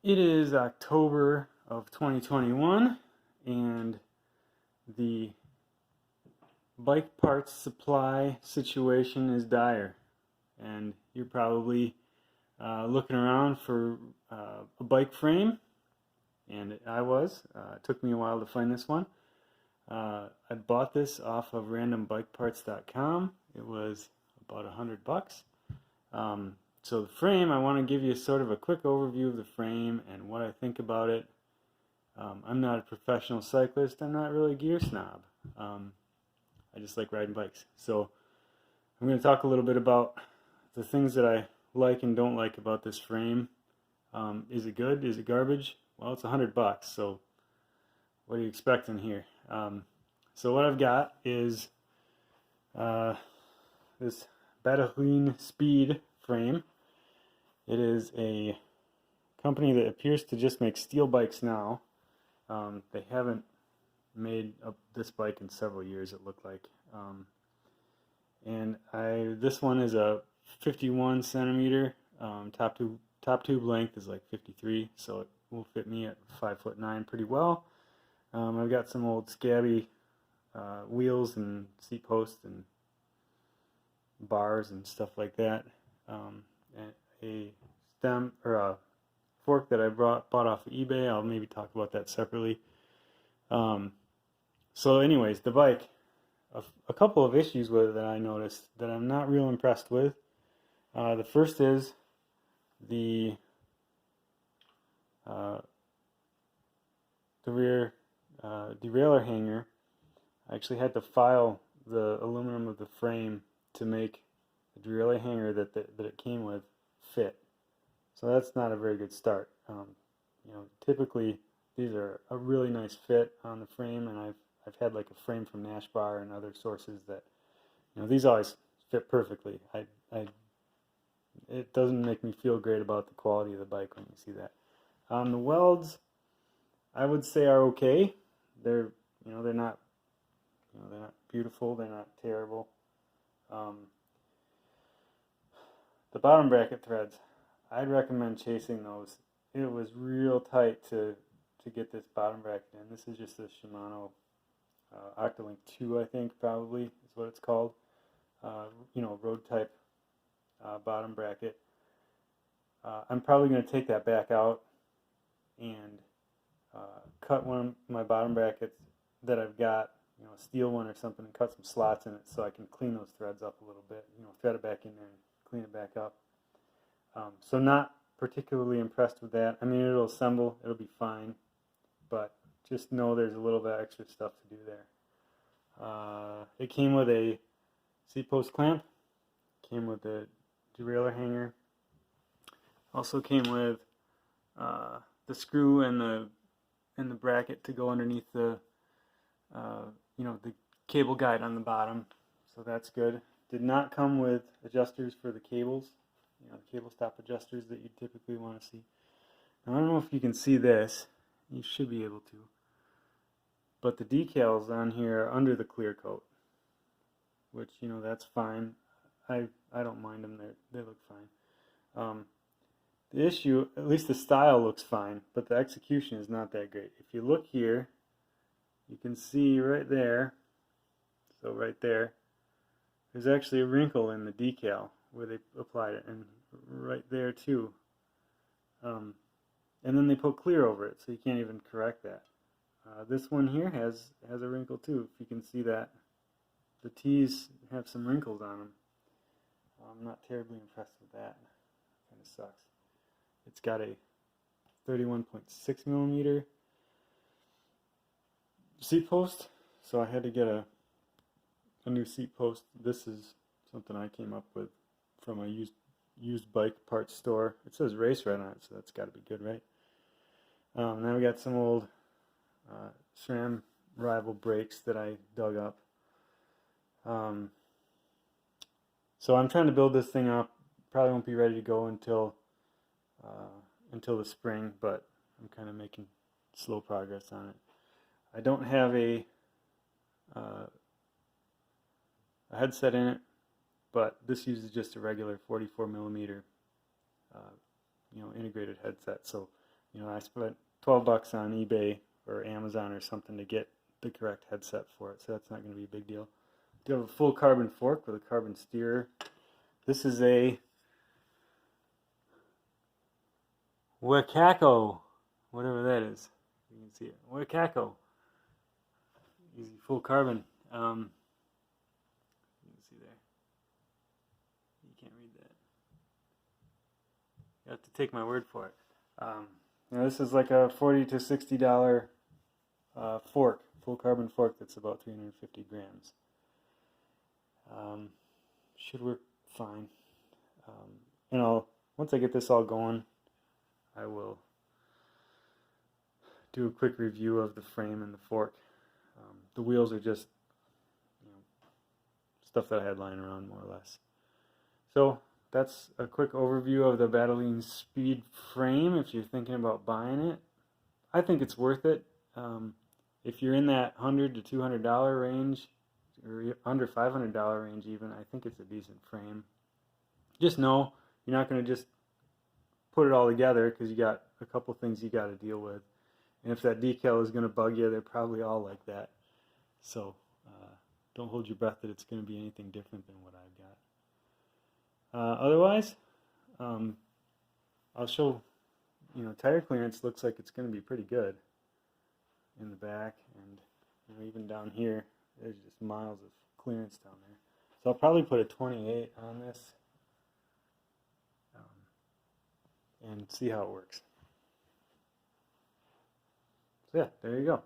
It is October of 2021, and the bike parts supply situation is dire. And you're probably looking around for a bike frame, and I was. It took me a while to find this one. I bought this off of randombikeparts.com. It was about $100. So the frame, I want to give you sort of a quick overview of the frame and what I think about it. I'm not a professional cyclist. I'm not really a gear snob. I just like riding bikes. So I'm going to talk a little bit about the things that I like and don't like about this frame. Is it good? Is it garbage? Well, it's $100. So what are you expecting here? So what I've got is this Battaglin Speed frame. It is a company that appears to just make steel bikes now. They haven't made this bike in several years, it looked like. This one is a 51 centimeter. Top tube length is like 53, so it will fit me at 5'9" pretty well. I've got some old scabby wheels and seat posts and bars and stuff like that. And a stem or a fork that I bought off of eBay. I'll maybe talk about that separately. So anyways, the bike, a couple of issues with it that I noticed that I'm not real impressed with. The first is the rear derailleur hanger. I actually had to file the aluminum of the frame to make the derailleur hanger that it came with fit. So that's not a very good start. Typically these are a really nice fit on the frame, and I've had like a frame from Nash Bar and other sources that these always fit perfectly. It doesn't make me feel great about the quality of the bike when you see that. The welds, I would say, are okay. They're not beautiful. They're not terrible. The bottom bracket threads, I'd recommend chasing those. It was real tight to get this bottom bracket in. This is just a Shimano Octalink 2, I think, probably is what it's called. Road type bottom bracket. I'm probably going to take that back out and cut one of my bottom brackets that I've got, a steel one or something, and cut some slots in it so I can clean those threads up a little bit. Thread it back in there and clean it back up. So not particularly impressed with that. I mean, it'll assemble, it'll be fine, but just know there's a little bit of extra stuff to do there. It came with a seat post clamp, came with a derailleur hanger, also came with the screw and the bracket to go underneath the the cable guide on the bottom, so that's good. Did not come with adjusters for the cables, the cable stop adjusters that you typically want to see. Now, I don't know if you can see this. You should be able to. But the decals on here are under the clear coat, which, that's fine. I don't mind them. They look fine. The issue, at least the style looks fine, but the execution is not that great. If you look here, you can see right there, so right there, there's actually a wrinkle in the decal where they applied it, and right there too. And then they put clear over it, so you can't even correct that. This one here has a wrinkle too, if you can see that. The T's have some wrinkles on them. I'm not terribly impressed with that. Kind of sucks. It's got a 31.6 millimeter seat post, so I had to get a new seat post. This is something I came up with from a used bike parts store. It says Race right on it, so that's got to be good, right? Now we got some old SRAM rival brakes that I dug up. So I'm trying to build this thing up. Probably won't be ready to go until the spring, but I'm kind of making slow progress on it. I don't have a headset in it, but this uses just a regular 44 millimeter integrated headset. So You know, I spent $12 on eBay or Amazon or something to get the correct headset for it, so that's not going to be a big deal. Do have a full carbon fork with a carbon steerer. This is a Wacaco, whatever that is. You can see it. Wacaco. Easy full carbon. You can see there. You can't read that. You have to take my word for it. You know, this is like a $40 to $60 fork, full carbon fork that's about 350 grams. Should work fine. You know, once I get this all going, I will do a quick review of the frame and the fork. The wheels are just, you know, stuff that I had lying around more or less. So that's a quick overview of the Battaglin Speed frame if you're thinking about buying it. I think it's worth it. If you're in that $100 to $200 range, or under $500 range even, I think it's a decent frame. Just know you're not going to just put it all together because you got a couple things you got to deal with. And if that decal is going to bug you, they're probably all like that. So don't hold your breath that it's going to be anything different than what I've got. Otherwise, I'll show, you know, tire clearance looks like it's going to be pretty good in the back, and you know, even down here, there's just miles of clearance down there. So I'll probably put a 28 on this and see how it works. So yeah, there you go.